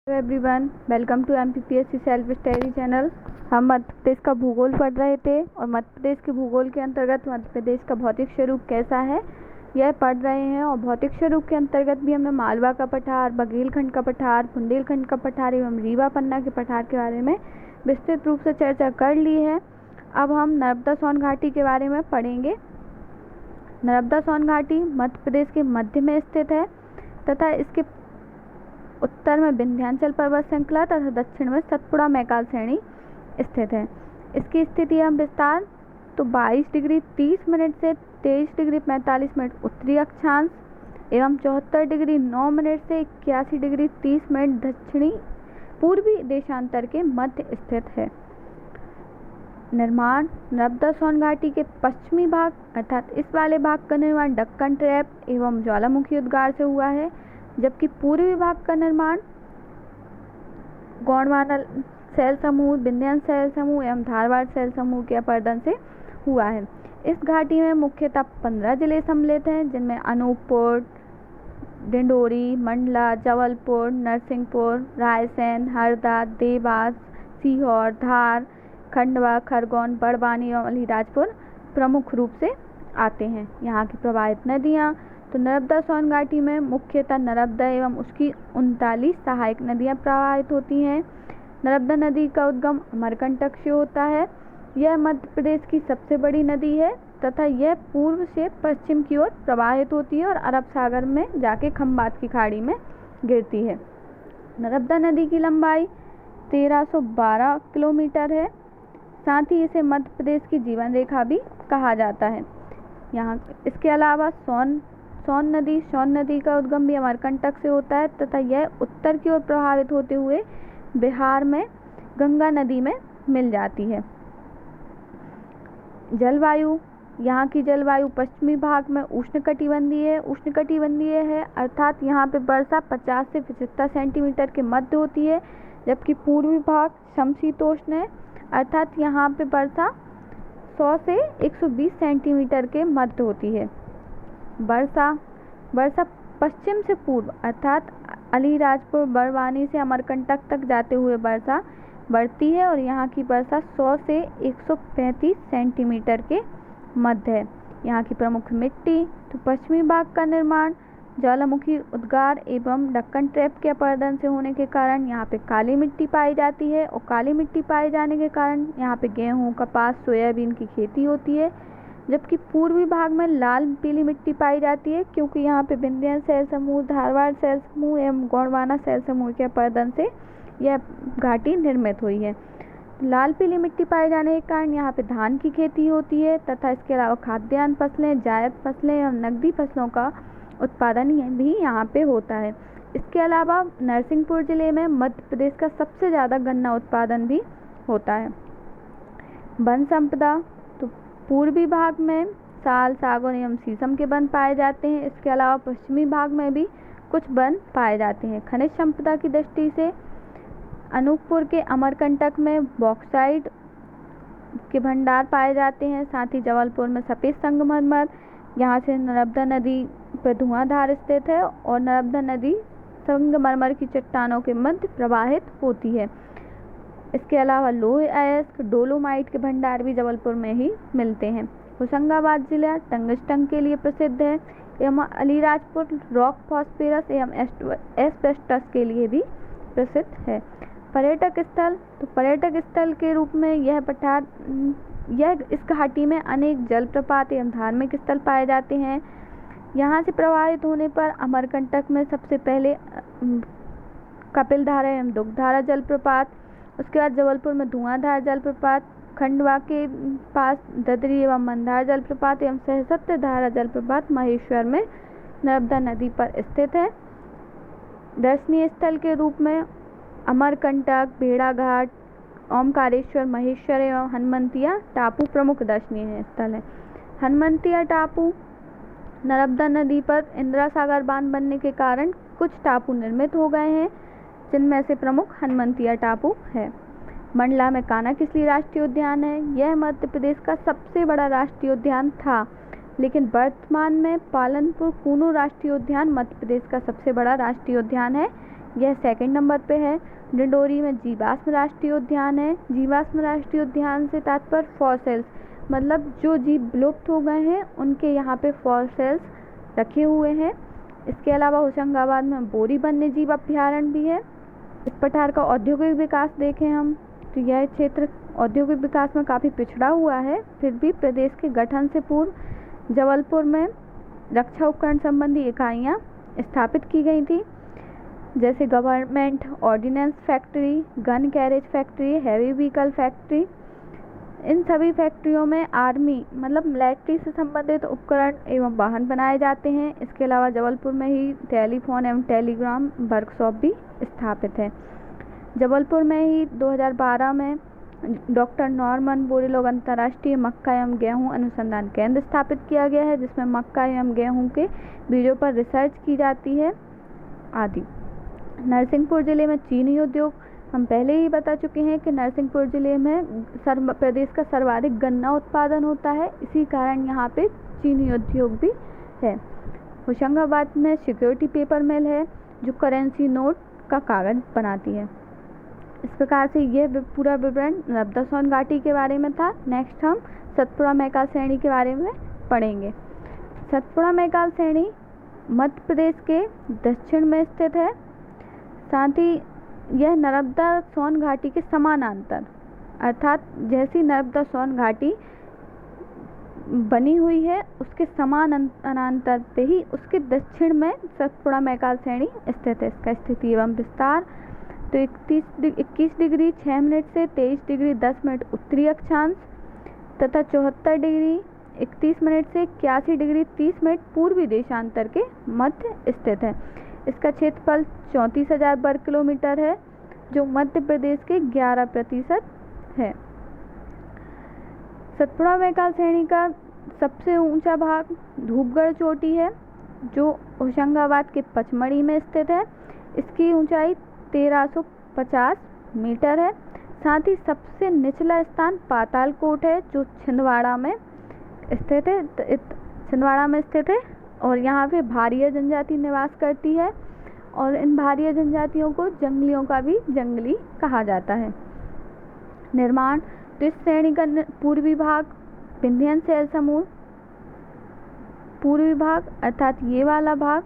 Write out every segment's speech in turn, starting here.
Hello everyone, welcome to MPPSC self study channel. हम मध्य प्रदेश का भूगोल पढ़ रहे थे और मध्य प्रदेश के भूगोल के अंतर्गत मध्य प्रदेश का भौतिक स्वरूप कैसा है यह पढ़ रहे हैं। और भौतिक स्वरूप के अंतर्गत भी हमने मालवा का पठार, बघेलखंड का पठार, बुंदेलखंड का पठार एवं रीवा पन्ना के पठार के बारे में विस्तृत रूप से चर्चा कर ली है। अब हम नर्मदा सोन घाटी के बारे में पढ़ेंगे। नर्मदा सोन घाटी मध्य प्रदेश के मध्य में स्थित है तथा इसके उत्तर में विंध्याचल पर्वत श्रृंखला तथा दक्षिण में सतपुड़ा मैकाल श्रेणी स्थित है। इसकी स्थिति एवं विस्तार तो 22 डिग्री 30 मिनट से 23 डिग्री 45 मिनट उत्तरी अक्षांश एवं 74 डिग्री 9 मिनट से 81 डिग्री 30 मिनट दक्षिणी पूर्वी देशांतर के मध्य स्थित है। निर्माण नर्मदा सोन घाटी के पश्चिमी भाग अर्थात इस वाले भाग का निर्माण दक्कन ट्रैप एवं ज्वालामुखी उद्गार से हुआ है, जबकि पूर्वी भाग का निर्माण गोंडवाना शैल समूह, विंध्याचल शैल समूह एवं धारवाड़ शैल समूह के अपर्दन से हुआ है। इस घाटी में मुख्यतः 15 जिले सम्मिलित हैं, जिनमें अनूपपुर, डिंडोरी, मंडला, जबलपुर, नरसिंहपुर, रायसेन, हरदा, देवास, सीहोर, धार, खंडवा, खरगोन, बड़वानी एवं अलीराजपुर प्रमुख रूप से आते हैं। यहाँ की प्रवाहित नदियाँ तो नर्मदा सोन घाटी में मुख्यतः नर्मदा एवं उसकी 39 सहायक नदियाँ प्रवाहित होती हैं। नर्मदा नदी का उद्गम अमरकंटक से होता है। यह मध्य प्रदेश की सबसे बड़ी नदी है तथा यह पूर्व से पश्चिम की ओर प्रवाहित होती है और अरब सागर में जाके खंबात की खाड़ी में गिरती है। नर्मदा नदी की लंबाई 1312 किलोमीटर है। साथ ही इसे मध्य प्रदेश की जीवन रेखा भी कहा जाता है। यहाँ इसके अलावा सोन नदी का उद्गम भी अमरकंटक से होता है तथा यह उत्तर की ओर प्रभावित होते हुए बिहार में गंगा नदी में मिल जाती है। जलवायु यहाँ की जलवायु पश्चिमी भाग में उष्णकटिबंधीय है अर्थात यहाँ पे वर्षा 50 से 75 सेंटीमीटर के मध्य होती है, जबकि पूर्वी भाग समशीतोष्ण है अर्थात यहाँ पे वर्षा 100 से 120 सेंटीमीटर के मध्य होती है। वर्षा पश्चिम से पूर्व अर्थात अलीराजपुर, बड़वानी से अमरकंटक तक जाते हुए वर्षा बढ़ती है और यहाँ की वर्षा 100 से 135 सेंटीमीटर के मध्य है। यहाँ की प्रमुख मिट्टी तो पश्चिमी भाग का निर्माण ज्वालामुखी उद्गार एवं दक्कन ट्रैप के अपर्दन से होने के कारण यहाँ पे काली मिट्टी पाई जाती है और काली मिट्टी पाए जाने के कारण यहाँ पे गेहूँ, कपास, सोयाबीन की खेती होती है, जबकि पूर्वी भाग में लाल पीली मिट्टी पाई जाती है क्योंकि यहाँ पे विंध्याचल शैल समूह, धारवाड़ शैल समूह एवं गोंडवाना शैल समूह के अपर्दन से यह घाटी निर्मित हुई है। लाल पीली मिट्टी पाए जाने के कारण यहाँ पे धान की खेती होती है तथा इसके अलावा खाद्यान्न फसलें, जायद फसलें एवं नकदी फसलों का उत्पादन भी यहाँ पे होता है। इसके अलावा नरसिंहपुर जिले में मध्य प्रदेश का सबसे ज़्यादा गन्ना उत्पादन भी होता है। वन संपदा तो पूर्वी भाग में साल, सागौन एवं शीशम के वन पाए जाते हैं। इसके अलावा पश्चिमी भाग में भी कुछ वन पाए जाते हैं। खनिज संपदा की दृष्टि से अनूपपुर के अमरकंटक में बॉक्साइट के भंडार पाए जाते हैं। साथ ही जबलपुर में सफ़ेद संगमरमर, यहाँ से नर्मदा नदी पर धुआंधार स्थित है और नर्मदा नदी संगमरमर की चट्टानों के मध्य प्रवाहित होती है। इसके अलावा लोहे अयस्क, डोलोमाइट के भंडार भी जबलपुर में ही मिलते हैं। होशंगाबाद जिला टंगस्टन के लिए प्रसिद्ध है एवं अलीराजपुर रॉक फॉस्फेरस एवं एस्बेस्टस के लिए भी प्रसिद्ध है। पर्यटक स्थल के रूप में इस घाटी में अनेक जलप्रपात एवं धार्मिक स्थल पाए जाते हैं। यहाँ से प्रवाहित होने पर अमरकंटक में सबसे पहले कपिलधारा एवं दुग्धारा जलप्रपात, उसके बाद जबलपुर में धुआंधार जलप्रपात, खंडवा के पास ददरी एवं मंदार जलप्रपात एवं सहस्त्र धारा जलप्रपात महेश्वर में नर्मदा नदी पर स्थित है। दर्शनीय स्थल के रूप में अमरकंटक, भेड़ाघाट, ओमकारेश्वर, महेश्वर एवं हनुमंतिया टापू प्रमुख दर्शनीय स्थल है। हनुमंतिया टापू नर्मदा नदी पर इंदिरा सागर बांध बनने के कारण कुछ टापू निर्मित हो गए हैं, जिनमें से प्रमुख हनुमंतिया टापू है। मंडला में कान्हा-किसली राष्ट्रीय उद्यान है। यह मध्य प्रदेश का सबसे बड़ा राष्ट्रीय उद्यान था, लेकिन वर्तमान में पालनपुर कूनो राष्ट्रीय उद्यान मध्य प्रदेश का सबसे बड़ा राष्ट्रीय उद्यान है। यह सेकंड नंबर पे है। डिंडोरी में जीवाश्म राष्ट्रीय उद्यान है। जीवाश्म राष्ट्रीय उद्यान से तात्पर्य फॉसिल्स, मतलब जो जीव विलुप्त हो गए हैं उनके यहाँ पे फॉसिल्स रखे हुए हैं। इसके अलावा होशंगाबाद में बोरी वन्य जीव अभ्यारण्य भी है। इस पठार का औद्योगिक विकास देखें हम तो यह क्षेत्र औद्योगिक विकास में काफ़ी पिछड़ा हुआ है। फिर भी प्रदेश के गठन से पूर्व जबलपुर में रक्षा उपकरण संबंधी इकाइयाँ स्थापित की गई थी, जैसे government ordnance factory, gun carriage factory, heavy vehicle factory. इन सभी फैक्ट्रियों में आर्मी मतलब मिलिट्री से संबंधित उपकरण एवं वाहन बनाए जाते हैं। इसके अलावा जबलपुर में ही टेलीफोन एवं टेलीग्राम वर्कशॉप भी स्थापित है। जबलपुर में ही 2012 में डॉक्टर नॉर्मन बोरलॉग अंतर्राष्ट्रीय मक्का एवं गेहूं अनुसंधान केंद्र स्थापित किया गया है, जिसमें मक्का एवं गेहूं के बीजों पर रिसर्च की जाती है आदि। नरसिंहपुर जिले में चीनी उद्योग, हम पहले ही बता चुके हैं कि नरसिंहपुर जिले में प्रदेश का सर्वाधिक गन्ना उत्पादन होता है, इसी कारण यहाँ पे चीनी उद्योग भी है। होशंगाबाद में सिक्योरिटी पेपर मिल है जो करेंसी नोट का कागज बनाती है। इस प्रकार से यह पूरा विवरण नर्मदा सोन घाटी के बारे में था। नेक्स्ट हम सतपुड़ा मैकाल श्रेणी के बारे में पढ़ेंगे। सतपुड़ा मैकाल श्रेणी मध्य प्रदेश के दक्षिण में स्थित है। साथ ही यह नर्मदा सोन घाटी के समानांतर, अर्थात जैसी नर्मदा सोन घाटी बनी हुई है उसके समानांतर पे ही उसके दक्षिण में सतपुड़ा मैकाल श्रेणी स्थित है। इसका स्थिति एवं विस्तार तो 21 डिग्री 6 मिनट से 23 डिग्री 10 मिनट उत्तरी अक्षांश तथा 74 डिग्री 31 मिनट से 81 डिग्री 30 मिनट पूर्वी देशांतर के मध्य स्थित है। इसका क्षेत्रफल 34,000 वर्ग किलोमीटर है, जो मध्य प्रदेश के 11% है। सतपुड़ा मैकाल श्रेणी का सबसे ऊंचा भाग धूपगढ़ चोटी है, जो होशंगाबाद के पचमढ़ी में स्थित है। इसकी ऊंचाई 1350 मीटर है। साथ ही सबसे निचला स्थान पातालकोट है, जो छिंदवाड़ा में स्थित है। छिंदवाड़ा में स्थित है और यहाँ पे भारिया जनजाति निवास करती है और इन भारिया जनजातियों को जंगलियों का भी जंगली कहा जाता है। निर्माण तो इस श्रेणी का पूर्वी भाग विंध्यन शैल समूह, पूर्वी भाग अर्थात ये वाला भाग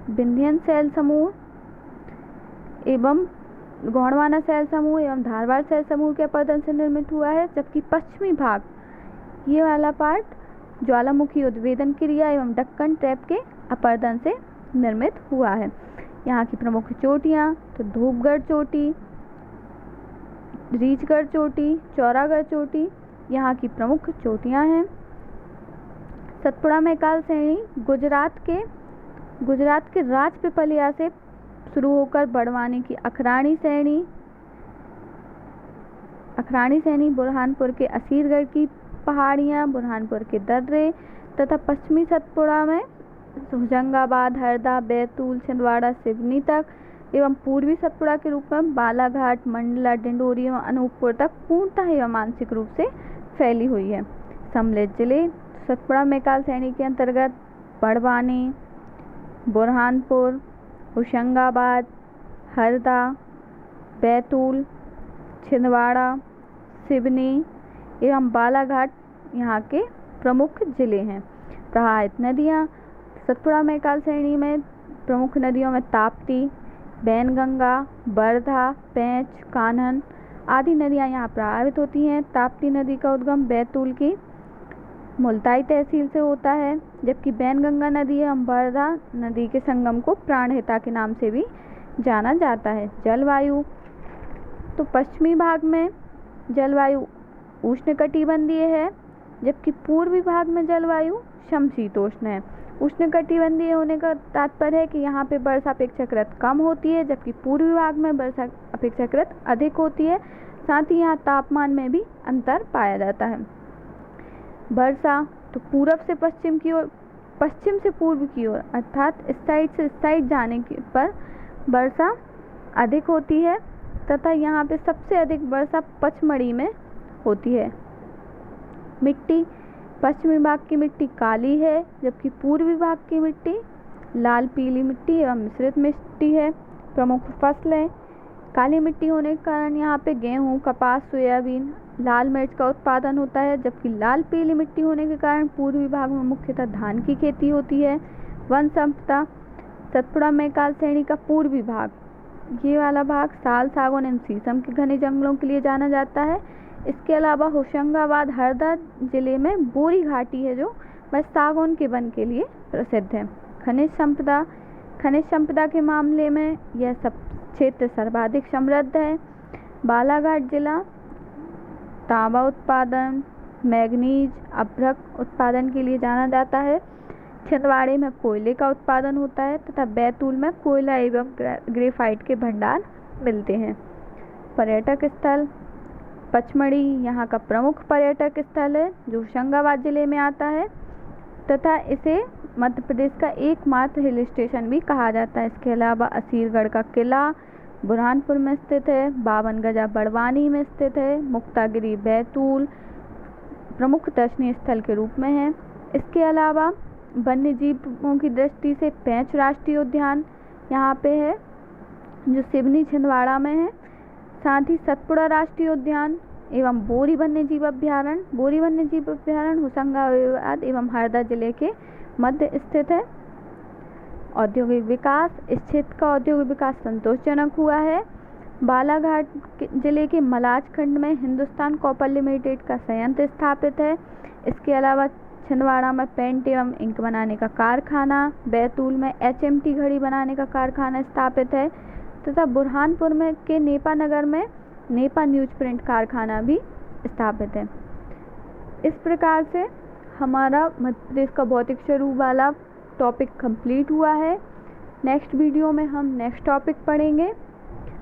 विंध्यन शैल समूह एवं गोंडवाना शैल समूह एवं धारवाड़ शैल समूह के अपरदन से निर्मित हुआ है, जबकि पश्चिमी भाग ये वाला पार्ट ज्वालामुखी उद्वेदन क्रिया एवं दक्कन ट्रैप के अपरदन से निर्मित हुआ है। यहाँ की प्रमुख चोटियाँ तो धूपगढ़ चोटी, रीछगढ़ चोटी, चौरागढ़ चोटी यहाँ की प्रमुख चोटियाँ हैं। सतपुड़ा मैकाल श्रेणी गुजरात के राजपीपलिया से शुरू होकर बड़वानी की अखरानी श्रेणी, बुरहानपुर के असीरगढ़ की पहाड़ियाँ, बुरहानपुर के दर्रे तथा पश्चिमी सतपुड़ा में होशंगाबाद, हरदा, बैतूल, छिंदवाड़ा, सिवनी तक एवं पूर्वी सतपुड़ा के रूप में बालाघाट, मंडला, डिंडोरी एवं अनूपपुर तक पूर्णतः एवं आंशिक रूप से फैली हुई है। सम्मिलित जिले सतपुड़ा मैकाल श्रेणी के अंतर्गत बड़वानी, बुरहानपुर, होशंगाबाद, हरदा, बैतूल, छिंदवाड़ा, सिवनी एवं बालाघाट यहाँ के प्रमुख जिले हैं। प्रवाहित नदियाँ सतपुड़ा मैकाल श्रेणी में प्रमुख नदियों में ताप्ती, बैनगंगा, बरधा, पेंच, कान्हन आदि नदियाँ यहाँ प्रभावित होती हैं। ताप्ती नदी का उद्गम बैतूल की मुल्ताई तहसील से होता है, जबकि बैनगंगा नदी एवं बरधा नदी के संगम को प्राणहिता के नाम से भी जाना जाता है। जलवायु तो पश्चिमी भाग में जलवायु उष्णकटिबंधीय है, जबकि पूर्वी भाग में जलवायु समशीतोष्ण है। उष्णकटिबंधीय होने का तात्पर्य है कि यहाँ पे वर्षा अपेक्षाकृत कम होती है, जबकि पूर्वी भाग में वर्षा अपेक्षाकृत अधिक होती है। साथ ही यहाँ तापमान में भी अंतर पाया जाता है। वर्षा तो पूरब से पश्चिम की ओर, पश्चिम से पूर्व की ओर अर्थात इस साइड से इस साइड जाने पर वर्षा अधिक होती है तथा यहाँ पे सबसे अधिक वर्षा पचमढ़ी में होती है। मिट्टी पश्चिमी भाग की मिट्टी काली है, जबकि पूर्वी भाग की मिट्टी लाल पीली मिट्टी एवं मिश्रित मिट्टी है। प्रमुख फसलें काली मिट्टी होने के कारण यहाँ पे गेहूँ, कपास, सोयाबीन, लाल मिर्च का उत्पादन होता है, जबकि लाल पीली मिट्टी होने के कारण पूर्वी भाग में मुख्यतः धान की खेती होती है। वन संपदा सतपुड़ा मैकाल श्रेणी का पूर्वी भाग, ये वाला भाग साल, सागौन एवं शीशम के घने जंगलों के लिए जाना जाता है। इसके अलावा होशंगाबाद हरदा जिले में बोरी घाटी है जो वह सागौन के वन के लिए प्रसिद्ध है। खनिज संपदा के मामले में यह सब क्षेत्र सर्वाधिक समृद्ध है। बालाघाट जिला तांबा उत्पादन, मैग्नीज, अभ्रक उत्पादन के लिए जाना जाता है। छिंदवाड़े में कोयले का उत्पादन होता है तथा बैतूल में कोयला एवं ग्रेफाइट के भंडार मिलते हैं। पर्यटक स्थल पचमढ़ी यहाँ का प्रमुख पर्यटक स्थल है जो होशंगाबाद जिले में आता है तथा इसे मध्य प्रदेश का एकमात्र हिल स्टेशन भी कहा जाता है। इसके अलावा असीरगढ़ का किला बुरहानपुर में स्थित है। 52 गजा बड़वानी में स्थित है। मुक्तागिरी बैतूल प्रमुख दर्शनीय स्थल के रूप में है। इसके अलावा वन्य जीवों की दृष्टि से पेंच राष्ट्रीय उद्यान यहाँ पे है जो सिवनी छिंदवाड़ा में है। साथ ही सतपुड़ा राष्ट्रीय उद्यान एवं बोरी वन्य जीव अभ्यारण्य होशंगाबाद एवं हरदा जिले के मध्य स्थित है। औद्योगिक विकास इस क्षेत्र का औद्योगिक विकास संतोषजनक हुआ है। बालाघाट जिले के मलाज खंड में हिंदुस्तान कॉपर लिमिटेड का संयंत्र स्थापित है। इसके अलावा छिंदवाड़ा में पेंट एवं इंक बनाने का कारखाना, बैतूल में HMT घड़ी बनाने का कारखाना स्थापित है तथा बुरहानपुर में के नेपा नगर में नेपा न्यूज प्रिंट कारखाना भी स्थापित है। इस प्रकार से हमारा मध्य प्रदेश का भौतिक स्वरूप वाला टॉपिक कंप्लीट हुआ है। नेक्स्ट वीडियो में हम नेक्स्ट टॉपिक पढ़ेंगे।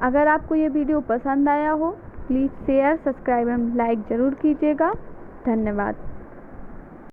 अगर आपको ये वीडियो पसंद आया हो प्लीज़ शेयर, सब्सक्राइब एवं लाइक ज़रूर कीजिएगा। धन्यवाद।